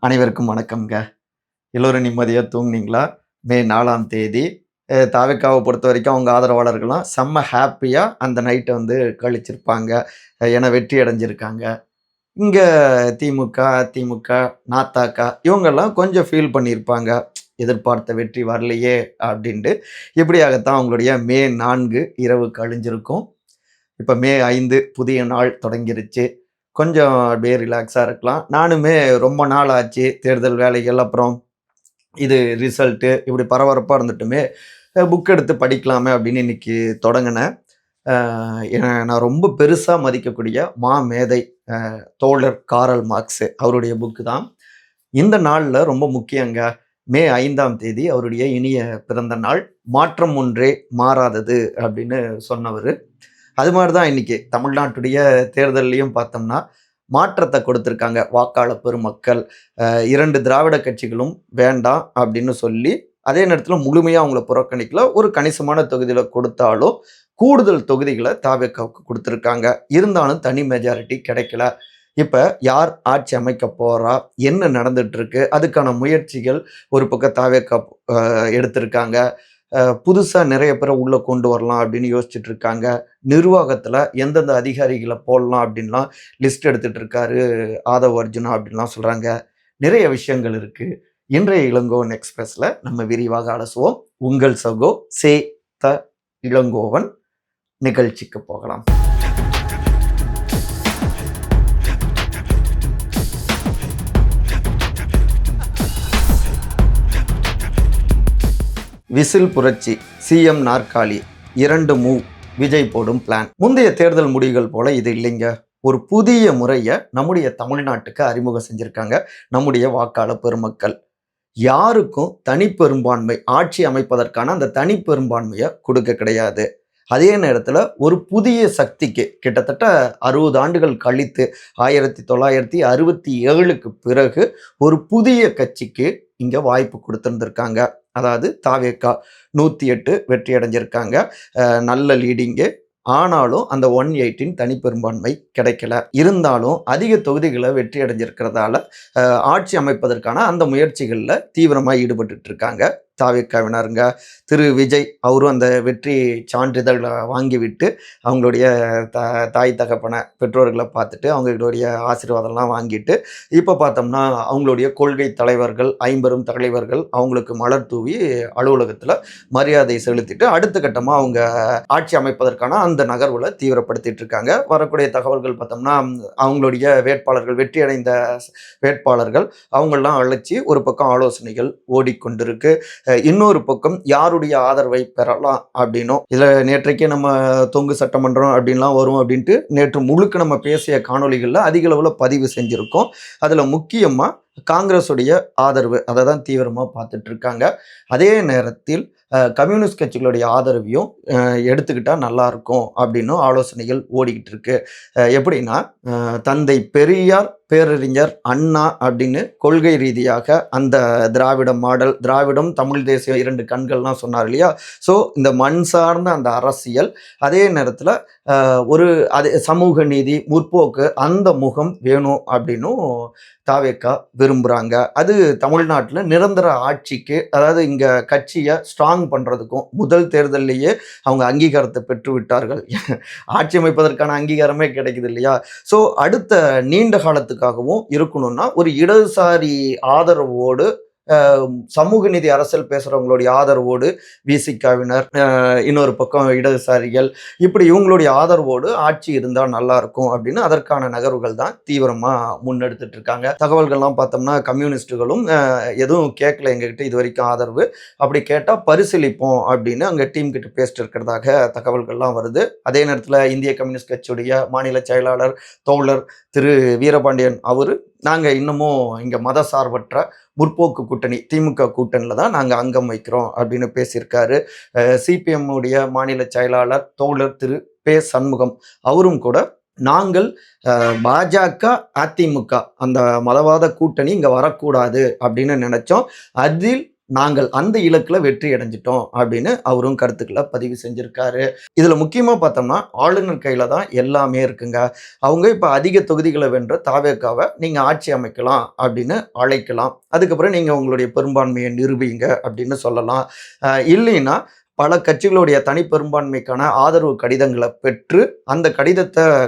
அனைவருக்கும் வணக்கம்ங்க. எல்லோரும் நிம்மதியா தூங்குனீங்களா? மே 4ஆம் தேதி தாவேக்காவ பொறுத்தவரைக்கும் அவங்க ஆதரவாளர்கள்லாம் செம்ம ஹேப்பியா அந்த நைட்ட கழிச்சிருப்பாங்க. ஏன்னா வெற்றி அடைஞ்சிருக்காங்க. இங்க திமுக, அதிமுக, நாத்தாக்கா இவங்கெல்லாம் கொஞ்சம் ஃபீல் பண்ணியிருப்பாங்க. எதிர்பார்த்த வெற்றி வரலையே அப்டின்ட்டு. இப்படியாகத்தான் அவங்களுடைய மே 4 இரவு கழிஞ்சிருக்கும். இப்ப மே 5 புதிய நாள் தொடங்கிருச்சு. கொஞ்சம் அப்படியே ரிலாக்ஸா இருக்கலாம். நானுமே ரொம்ப நாள் ஆச்சு தேர்தல் வேலைகள், அப்புறம் இது ரிசல்ட்டு இப்படி பரபரப்பா இருந்துட்டுமே, புக் எடுத்து படிக்கலாமே அப்படின்னு இன்னைக்கு தொடங்குனேன். அ நான் ரொம்ப பெருசா மதிக்கக்கூடிய மாமேதை தோழர் காரல் மார்க்ஸ் அவருடைய புக்கு தான். இந்த நாள்ல ரொம்ப முக்கியங்க. மே 5ஆம் தேதி அவருடைய இனிய பிறந்த நாள். "மாற்றம் ஒன்றே மாறாதது" அப்படின்னு சொன்னவரு. அது மாரி தான் இன்னைக்கு தமிழ்நாட்டுடைய தேர்தல்லயும் பார்த்தோம்னா, மாற்றத்த கொடுத்திருக்காங்க வாக்காளர் பெருமக்கள். 2 திராவிட கட்சிகளும் வேண்டாம் அப்படின்னு சொல்லி, அதே நேரத்தில முழுமையா அவங்கள புறக்கணிக்கல. ஒரு கணிசமான தொகுதியில கொடுத்தாலும், கூடுதல் தொகுதிகள தாவேக்காவுக்கு குடுத்திருக்காங்க. இருந்தாலும் தனி மெஜாரிட்டி கிடைக்கல. இப்ப யார் ஆட்சி அமைக்க போறா? என்ன நடந்துட்டு இருக்கு? அதுக்கான முயற்சிகள் ஒரு பக்கம் தாவேக்கா எடுத்திருக்காங்க. புதுசா நெறைய பேர உள்ள கொண்டு வரலாம் அப்படின்னு யோசிச்சுட்டு இருக்காங்க. நிர்வாகத்துல எந்தெந்த அதிகாரிகள போடலாம் அப்படின்லாம் லிஸ்ட் எடுத்துட்டு இருக்காரு ஆதவ் அர்ஜுனா அப்படின்லாம் சொல்றாங்க. நிறைய விஷயங்கள் இருக்கு. இன்றைய இளங்கோவன் எக்ஸ்பிரஸ்ல நம்ம விரிவாக அலசுவோம். உங்கள் சகோ த இளங்கோவன். நிகழ்ச்சிக்கு போகலாம். விசில் புரட்சி, சிஎம் நாற்காலி, 2 மூவ், விஜய் போடும் பிளான். முந்தைய தேர்தல் முடிவுகள் போல இது இல்லைங்க. ஒரு புதிய முறைய நம்முடைய தமிழ்நாட்டுக்கு அறிமுகம் செஞ்சிருக்காங்க நம்முடைய வாக்காளர் பெருமக்கள். யாருக்கும் தனிப்பெரும்பான்மை ஆட்சி அமைப்பதற்கான அந்த தனிப்பெரும்பான்மைய கொடுக்க கிடையாது. அதே நேரத்துல ஒரு புதிய சக்திக்கு கிட்டத்தட்ட 60 ஆண்டுகள் கழித்து 1967க்கு பிறகு ஒரு புதிய கட்சிக்கு இங்க வாய்ப்பு குடுத்திருந்திருக்காங்க. அதாவது தாவேக்கா 108 வெற்றி அடைஞ்சிருக்காங்க. நல்ல லீடிங்கு. ஆனாலும் அந்த 118 தனிப்பெரும்பான்மை கிடைக்கல. இருந்தாலும் அதிக தொகுதிகள வெற்றி அடைஞ்சிருக்கிறதால, ஆட்சி அமைப்பதற்கான அந்த முயற்சிகள்ல தீவிரமா ஈடுபட்டுட்டு இருக்காங்க தாவேக்காவினருங்க. திரு விஜய் அவரும் அந்த வெற்றி சான்றிதழ வாங்கிவிட்டு, அவங்களுடைய த தாய் தகப்பன பெற்றோர்கள பார்த்துட்டு, அவங்களுடைய ஆசீர்வாதம்லாம் வாங்கிட்டு, இப்ப பார்த்தோம்னா அவங்களுடைய கொள்கை தலைவர்கள், ஐம்பெரும் தலைவர்கள் அவங்களுக்கு மலர் தூவி அலுவலகத்துல மரியாதை செலுத்திட்டு, அடுத்த கட்டமா அவங்க ஆட்சி அமைப்பதற்கான அந்த நகர்வுல தீவிரப்படுத்திட்டு இருக்காங்க. வரக்கூடிய தகவல்கள் பார்த்தோம்னா, அவங்களுடைய வேட்பாளர்கள் வெற்றி அடைந்த வேட்பாளர்கள் அவங்கெல்லாம் அழைச்சு ஒரு பக்கம் ஆலோசனைகள் ஓடிக்கொண்டிருக்கு. இன்னொரு பக்கம் யாருடைய ஆதரவை பெறலாம் அப்படின்னும், இதுல நேற்றைக்கே நம்ம தொங்கு சட்டமன்றம் அப்படின்லாம் வரும் அப்படின்ட்டு நேற்று முழுக்க நம்ம பேசிய காணொளிகள்ல அதிக அளவுல பதிவு செஞ்சிருக்கோம். அதுல முக்கியமா காங்கிரஸுடைய ஆதரவு அதை தான் தீவிரமா பார்த்துட்டு இருக்காங்க. அதே நேரத்தில் கம்யூனிஸ்ட் கட்சிகளுடைய ஆதரவையும் எடுத்துக்கிட்டா நல்லா இருக்கும் அப்படின்னும் ஆலோசனைகள் ஓடிக்கிட்டு இருக்கு. எப்படின்னா, தந்தை பெரியார், பேரறிஞர் அண்ணா அப்படின்னு கொள்கை ரீதியாக அந்த திராவிட மாடல், திராவிடம், தமிழ் தேசியம் 2 கண்கள்லாம் சொன்னார் இல்லையா? ஸோ இந்த மண் சார்ந்த அந்த அரசியல், அதே நேரத்தில் ஒரு அது சமூக நீதி, முற்போக்கு அந்த முகம் வேணும் அப்படின்னும் தாவேக்கா விரும்புகிறாங்க. அது தமிழ்நாட்டில் நிரந்தர ஆட்சிக்கு, அதாவது இங்கே கட்சியை ஸ்ட்ராங் பண்ணுறதுக்கும் முதல் தேர்தல்லையே அவங்க அங்கீகாரத்தை பெற்று விட்டார்கள். ஆட்சி அமைப்பதற்கான அங்கீகாரமே கிடைக்குது இல்லையா? ஸோ அடுத்த நீண்ட காலத்துக்காகவும் இருக்கணும்னா ஒரு இடதுசாரி ஆதரவோடு, சமூக நீதி அரசியல் பேசுறவங்களுடைய ஆதரவோடு, விசிகாவினர், இன்னொரு பக்கம் இடதுசாரிகள், இப்படி இவங்களுடைய ஆதரவோடு ஆட்சி இருந்தா நல்லா இருக்கும் அப்படின்னு அதற்கான நகர்வுகள் தான் தீவிரமா முன்னெடுத்துட்டு இருக்காங்க. தகவல்கள்லாம் பார்த்தோம்னா கம்யூனிஸ்டுகளும் எதுவும் கேட்கல எங்ககிட்ட இது வரைக்கும் ஆதரவு, அப்படி கேட்டா பரிசீலிப்போம் அப்படின்னு அங்க டீம் கிட்ட பேசிட்டு இருக்கிறதாக தகவல்கள்லாம் வருது. அதே நேரத்தில் இந்திய கம்யூனிஸ்ட் கட்சியுடைய மாநில செயலாளர் தோழர் திரு வீரபாண்டியன் அவரு, நாங்க இன்னமும் இங்க மத சார்பற்ற முற்போக்கு கூட்டணி திமுக கூட்டணியில தான் நாங்க அங்கம் வைக்கிறோம் அப்படின்னு பேசியிருக்காரு. சிபிஎம் உடைய மாநில செயலாளர் தோழர் திரு பே சண்முகம் அவரும் கூட, நாங்கள் பாஜக, அதிமுக அந்த மதவாத கூட்டணி இங்க வரக்கூடாது அப்படின்னு நினைச்சோம். அதில் நாங்கள் அந்த இலக்குல வெற்றி அடைஞ்சிட்டோம் அப்படின்னு அவரும் கருத்துக்கள பதிவு செஞ்சிருக்காரு. இதுல முக்கியமா பார்த்தோம்னா, ஆளுநர் கையில தான் எல்லாமே இருக்குங்க. அவங்க இப்ப அதிக தொகுதிகள வென்ற தாவேகாவ நீங்க ஆட்சி அமைக்கலாம் அப்படின்னு அழைக்கலாம். அதுக்கப்புறம் நீங்க உங்களுடைய பெரும்பான்மைய நிரூபிங்க அப்படின்னு சொல்லலாம். இல்லைன்னா பல கட்சிகளுடைய தனிப்பெரும்பான்மைக்கான ஆதரவு கடிதங்கள பெற்று, அந்த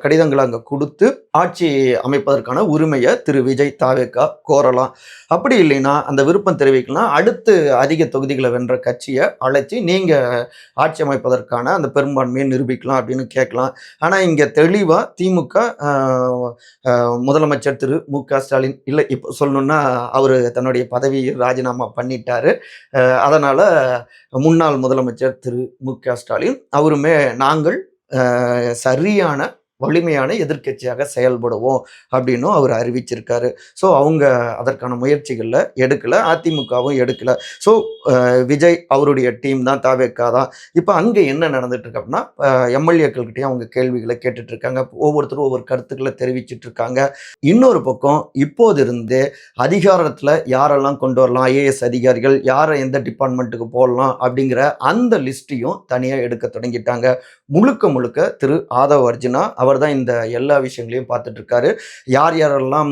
கடிதங்கள அங்க குடுத்து, ஆட்சி அமைப்பதற்கான உரிமைய திரு விஜய் தாவேகா கோரலாம். அப்படி இல்லைன்னா, அந்த விருப்பம் தெரிவிக்கலாம். அடுத்து அதிக தொகுதிகள வென்ற கட்சிய அழைச்சு, நீங்க ஆட்சி அமைப்பதற்கான அந்த பெரும்பான்மைய நிரூபிக்கலாம் அப்படின்னு கேட்கலாம். ஆனா, இங்க தெளிவா திமுக அ அ முதலமைச்சர் திரு மு.க. ஸ்டாலின் இல்ல இப்ப சொல்லணும்னா, அவரு தன்னுடைய பதவியை ராஜினாமா பண்ணிட்டாரு. அதனால முன்னாள் முதலமைச்சர் திரு மு.க. ஸ்டாலின் அவருமே நாங்கள் சரியான வலிமையான எதிர்க்கட்சியாக செயல்படுவோம் அப்படின்னும் அவர் அறிவிச்சிருக்காரு. ஸோ அவங்க அதற்கான முயற்சிகள்ல எடுக்கல. அதிமுகவும் எடுக்கல. ஸோ விஜய் அவருடைய டீம் தான் தாவேக்கா தான். இப்ப அங்க என்ன நடந்துட்டு இருக்கு அப்படின்னா, எம்எல்ஏக்கள்கிட்டயும் அவங்க கேள்விகள கேட்டுட்டு இருக்காங்க. ஒவ்வொருத்தரும் ஒவ்வொரு கருத்துக்கள தெரிவிச்சுட்டு இருக்காங்க. இன்னொரு பக்கம் இப்போது இருந்தே அதிகாரத்துல யாரெல்லாம் கொண்டு வரலாம், ஐஏஎஸ் அதிகாரிகள் யார எந்த டிபார்ட்மெண்ட்டுக்கு போடலாம் அப்படிங்கிற அந்த லிஸ்ட்டையும் தனியா எடுக்க தொடங்கிட்டாங்க. முழுக்க முழுக்க திரு ஆதவ் அர்ஜுனா அவர் தான் இந்த எல்லா விஷயங்களையும் பார்த்துட்டு இருக்காரு. யார் யாரெல்லாம்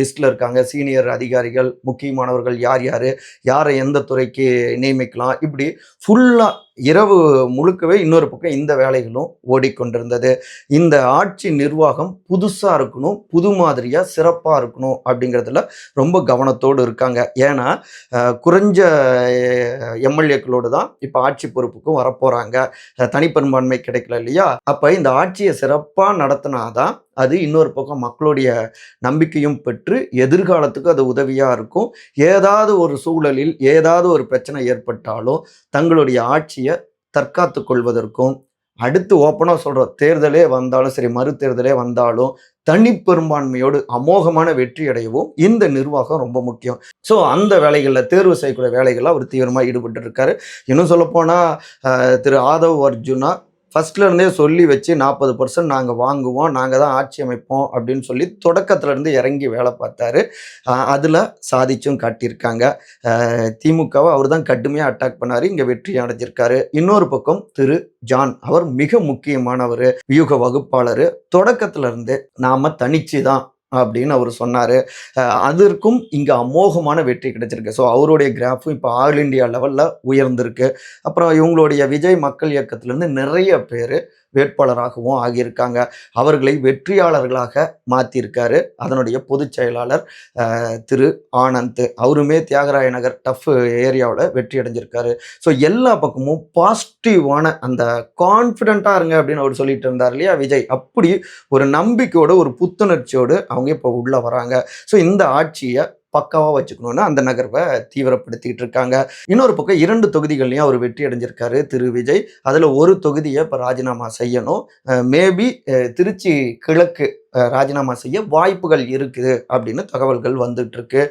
லிஸ்ட்ல இருக்காங்க, சீனியர் அதிகாரிகள், முக்கியமானவர்கள் யார் யாரு, யாரை எந்த துறைக்கு நியமிக்கலாம், இப்படி ஃபுல்லா இரவு முழுக்கவே இன்னொரு பக்கம் இந்த வேலைகளும் ஓடிக்கொண்டிருந்தது. இந்த ஆட்சி நிர்வாகம் புதுசா இருக்கணும், புது மாதிரியா சிறப்பா இருக்கணும் அப்படிங்கிறதுல ரொம்ப கவனத்தோடு இருக்காங்க. ஏன்னா குறைஞ்ச எம்எல்ஏக்களோடு தான் இப்ப ஆட்சி பொறுப்புக்கும் வரப்போறாங்க. தனிப்பெரும்பான்மை கிடைக்கல இல்லையா? அப்ப இந்த ஆட்சியை சிறப்பா நடத்தினாதான் அது இன்னொரு பக்கம் மக்களுடைய நம்பிக்கையும் பெற்று எதிர்காலத்துக்கு அது உதவியா இருக்கும். ஏதாவது ஒரு சூழலில் ஏதாவது ஒரு பிரச்சனை ஏற்பட்டாலும் தங்களுடைய ஆட்சியை தற்காத்துக் கொள்வதற்கும், அடுத்து ஓப்பனா சொல்றோம், தேர்தலே வந்தாலும் சரி, மறு தேர்தலே வந்தாலும் தனிப்பெரும்பான்மையோடு அமோகமான வெற்றி அடையவும் இந்த நிர்வாகம் ரொம்ப முக்கியம். ஸோ அந்த வேலைகள்ல தேர்வு செய்யக்கூடிய வேலைகள்ல அவர் தீவிரமா ஈடுபட்டு இருக்காரு. இன்னும் சொல்லப்போனா திரு ஆதவ் அர்ஜுனா ஃபர்ஸ்ட்ல இருந்தே சொல்லி வச்சு 40% நாங்க வாங்குவோம், நாங்க தான் ஆட்சி அமைப்போம் அப்படின்னு சொல்லி தொடக்கத்துல இருந்து இறங்கி வேலை பார்த்தாரு. அதுல சாதிச்சும் காட்டியிருக்காங்க. திமுகவை அவர் தான் கடுமையா அட்டாக் பண்ணாரு. இங்க வெற்றி அடைஞ்சிருக்காரு. இன்னொரு பக்கம் திரு ஜான் அவர் மிக முக்கியமானவர், வியூக வகுப்பாளர். தொடக்கத்துல இருந்து நாம தனிச்சு தான் அப்படின்னு அவர் சொன்னாரு. அதற்கும் இங்க அமோகமான வெற்றி கிடைச்சிருக்கு. ஸோ அவருடைய கிராஃபும் இப்போ ஆல் இண்டியா லெவல்ல உயர்ந்திருக்கு. அப்புறம் இவங்களுடைய விஜய் மக்கள் இயக்கத்திலிருந்து நிறைய பேர் வேட்பாளராகவும் ஆகியிருக்காங்க. அவர்களை வெற்றியாளர்களாக மாற்றியிருக்காரு அதனுடைய பொதுச் செயலாளர் திரு ஆனந்த். அவருமே தியாகராய நகர் டஃப் ஏரியாவில் வெற்றி அடைஞ்சிருக்காரு. ஸோ எல்லா பக்கமும் பாசிட்டிவான அந்த கான்ஃபிடென்ட்டாக இருங்க அப்படின்னு அவர் சொல்லிட்டு இருந்தார் இல்லையா விஜய், அப்படி ஒரு நம்பிக்கையோட ஒரு புத்துணர்ச்சியோடு அவங்க இப்போ உள்ள வராங்க. ஸோ இந்த ஆட்சியை பக்காவாக வச்சுக்கணும்னு அந்த நகர்வை தீவிரப்படுத்திட்டு இருக்காங்க. இன்னொரு பக்கம் 2 தொகுதிகள்லையும் அவர் வெற்றி அடைஞ்சிருக்காரு திரு விஜய். அதில் ஒரு தொகுதியை இப்போ ராஜினாமா செய்யணும். மேபி திருச்சி கிழக்கு ராஜினாமா செய்ய வாய்ப்புகள் இருக்குது அப்படின்னு தகவல்கள் வந்துட்டு இருக்கு.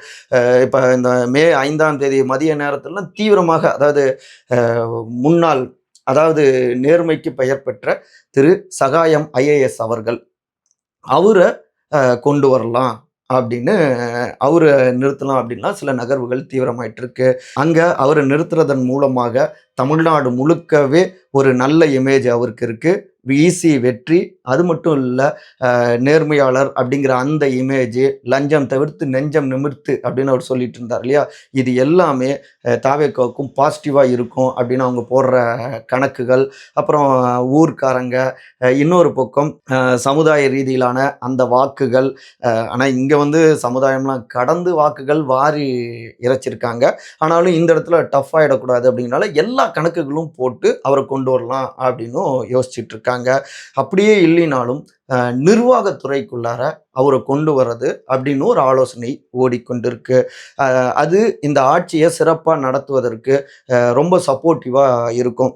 இப்போ இந்த மே 5ஆம் தேதி மதிய நேரத்திலாம் தீவிரமாக, அதாவது முன்னாள், அதாவது நேர்மைக்கு பெயர் பெற்ற திரு சகாயம் ஐஏஎஸ் அவர்கள் அவரை கொண்டு வரலாம் அப்படின்னு, அவரை நிறுத்தலாம் அப்படின்லாம் சில நகர்வுகள் தீவிரமாயிட்டு இருக்கு. அங்க அவரை நிறுத்துறதன் மூலமாக தமிழ்நாடு முழுக்கவே ஒரு நல்ல இமேஜ் அவருக்கு இருக்கு. ஈஸி வெற்றி. அது மட்டும் இல்லை, நேர்மையாளர் அப்படிங்கிற அந்த இமேஜ், லஞ்சம் தவிர்த்து நெஞ்சம் நிமிர்த்து அப்படின்னு அவர் சொல்லிட்டு இருந்தார் இல்லையா, இது எல்லாமே தாவேக்காவுக்கும் பாசிட்டிவாக இருக்கும் அப்படின்னு அவங்க போடுற கணக்குகள். அப்புறம் ஊர்க்காரங்க, இன்னொரு பக்கம் சமுதாய ரீதியிலான அந்த வாக்குகள். ஆனால் இங்கே வந்து சமுதாயம்லாம் கடந்து வாக்குகள் வாரி இறைச்சிருக்காங்க. ஆனாலும் இந்த இடத்துல டஃப் ஆகிடக்கூடாது அப்படிங்கிறனால எல்லா கணக்குகளும் போட்டு அவரை கொண்டு வரலாம் அப்படின்னும் யோசிச்சுட்டு இருக்காங்க. அப்படியே இல்லைனாலும் நிர்வாகத்துறைக்குள்ளார அவரை கொண்டு வர்றது அப்படின்னு ஒரு ஆலோசனை ஓடிக்கொண்டிருக்கு. அது இந்த ஆட்சியை சிறப்பாக நடத்துவதற்கு ரொம்ப சப்போர்ட்டிவாக இருக்கும்.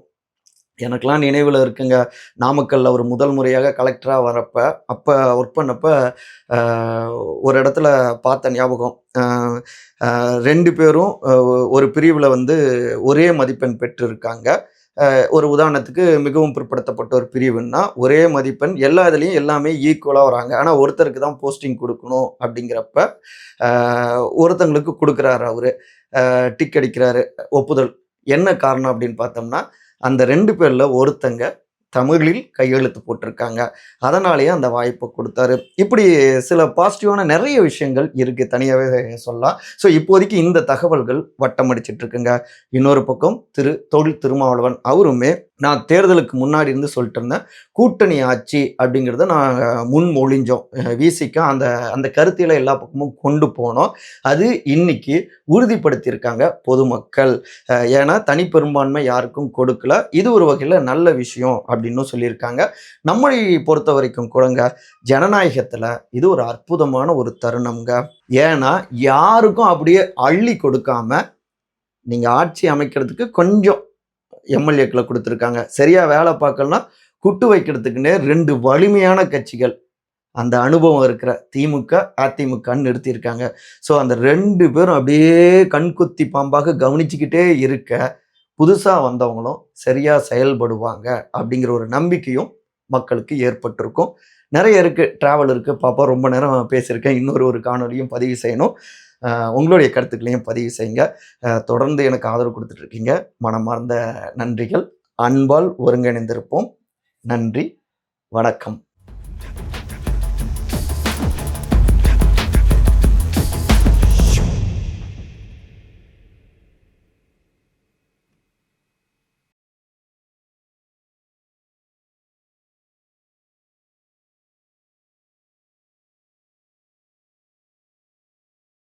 எனக்கெல்லாம் நினைவில் இருக்குங்க, நாமக்கல்ல அவர் முதல் முறையாக கலெக்டராக வரப்ப, அப்போ ஒர்க் பண்ணப்ப ஒரு இடத்துல பார்த்த ஞாபகம். 2 பேரும் ஒரு பிரிவில் வந்து ஒரே மதிப்பெண் பெற்று இருக்காங்க. ஒரு உதாரணத்துக்கு மிகவும் பிற்படுத்தப்பட்ட ஒரு பிரிவுன்னா, ஒரே மதிப்பெண் எல்லா இதுலயும் எல்லாமே ஈக்குவலா வராங்க. ஆனா ஒருத்தருக்கு தான் போஸ்டிங் குடுக்கணும் அப்படிங்கிறப்ப, அ ஒருத்தங்களுக்கு குடுக்குறாரு அவரு. டிக் அடிக்கிறாரு, ஒப்புதல். என்ன காரணம் அப்படின்னு பார்த்தோம்னா, அந்த 2 பேர்ல ஒருத்தங்க தமிழில் கையெழுத்து போட்டிருக்காங்க. அதனாலேயே அந்த வாய்ப்ப குடுத்தாரு. இப்படி சில பாசிட்டிவான நெறைய விஷயங்கள் இருக்கு. தனியாவே சொல்லலாம். ஸோ இப்போதைக்கு இந்த தகவல்கள் வட்டம் அடிச்சிட்டு இருக்குங்க. இன்னொரு பக்கம் தொல் திருமாவளவன் அவருமே நான் தேர்தலுக்கு முன்னாடி இருந்து சொல்லிட்டு இருந்தேன். கூட்டணி ஆட்சி அப்படிங்கிறத நான் முன்மொழிஞ்சோம். விசிக அந்த அந்த கருத்தியல எல்லா பக்கமும் கொண்டு போனோம். அது இன்னைக்கு உறுதிப்படுத்தியிருக்காங்க பொதுமக்கள். ஏன்னா தனிப்பெரும்பான்மை யாருக்கும் கொடுக்கல. இது ஒரு வகையில நல்ல விஷயம் அப்படின்னும் சொல்லியிருக்காங்க. நம்மை பொறுத்த வரைக்கும் கூடங்க ஜனநாயகத்துல இது ஒரு அற்புதமான ஒரு தருணம்ங்க. ஏன்னா யாருக்கும் அப்படியே அள்ளி கொடுக்காம நீங்க ஆட்சி அமைக்கிறதுக்கு கொஞ்சம் எம்எல்ஏக்கள குடுத்துருக்காங்க. சரியா வேலை பார்க்கலன்னா, குட்டு வைக்கிறதுக்குன்னே 2 வலிமையான கட்சிகள். அந்த அனுபவம் இருக்கிற திமுக, அதிமுகன்னு நிறுத்தியிருக்காங்க. ஸோ அந்த 2 பேரும் அப்படியே கண்குத்தி பாம்பாக கவனிச்சுக்கிட்டே இருக்க, புதுசா வந்தவங்களும் சரியா செயல்படுவாங்க அப்படிங்கிற ஒரு நம்பிக்கையும் மக்களுக்கு ஏற்பட்டிருக்கும். நெறைய இருக்கு. டிராவல் இருக்கு. பாப்போம். ரொம்ப நேரம் பேசியிருக்கேன். இன்னொரு ஒரு காணொளியும் பதிவு செய்யணும். உங்களுடைய கருத்துக்களையும் பதிவு செய்யுங்க. தொடர்ந்து எனக்கு ஆதரவு குடுத்துட்டு இருக்கீங்க. மனமார்ந்த நன்றிகள். அன்பால் ஒருங்கிணைந்திருப்போம். நன்றி. வணக்கம்.